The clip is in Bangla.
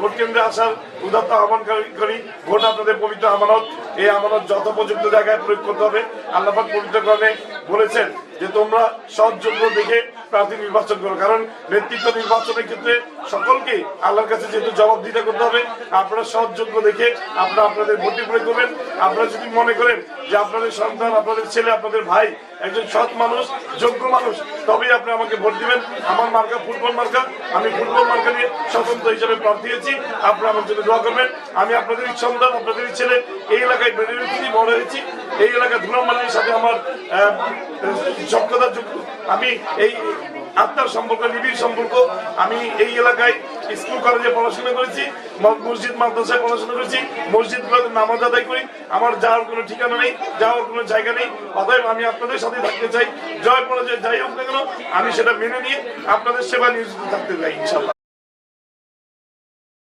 ভোট কেন্দ্রে আসার উদাত্ত আহ্বান করি। ভোট আপনাদের পবিত্র আমানত, এই আমানত যথোপযুক্ত জায়গায় প্রয়োগ করতে হবে। আল্লাহ পাক পবিত্র কোরআনে বলেছেন যে তোমরা সৎ যোগ্য দেখে প্রার্থী নির্বাচন করো, কারণ নেতৃত্ব নির্বাচনের ক্ষেত্রে সকলকে আল্লাহর কাছে যেহেতু জবাবদিহিতা করতে হবে। আপনারা সৎ যোগ্য দেখে আপনারা আপনাদের ভোটটি প্রয়োগ করবেন। আপনারা যদি মনে করেন যে আপনাদের সন্তান, আপনাদের ছেলে, আপনাদের ভাই একজন সৎ মানুষ, যোগ্য মানুষ, তবেই আপনি আমাকে ভোট দিবেন। আমার মার্কা ফুটবল মার্কা, আমি ফুটবল মার্কা নিয়ে স্বতন্ত্র হিসেবে প্রার্থী হয়েছি। আপনারা আমার জন্য দোয়া করবেন। আমি আপনাদের সন্তান, আপনাদের ছেলে, এই এলাকায় বেড়ে উঠেছি, বড় হয়েছি। এই এলাকায় ধুলামালির সাথে আমার সক্ষতা যুক্ত। আমি এই আত্মার সম্পর্ক, নিবিড় সম্পর্ক। আমি এই এলাকায় স্কুল কলেজে পড়াশোনা করেছি, মসজিদ মাদ্রাসায় পড়াশোনা করেছি, মসজিদগুলোতে নামাজ আদায় করি। আমার যাওয়ার কোনো ঠিকানা নেই, যাওয়ার কোনো জায়গা নেই। অতএব আমি আপনাদের সাথে থাকতে চাই। জয় পরাজয় যাই হোক না কেন, আমি সেটা মেনে নিয়ে আপনাদের সেবা নিয়োজিত থাকতে চাই ইনশাল্লাহ।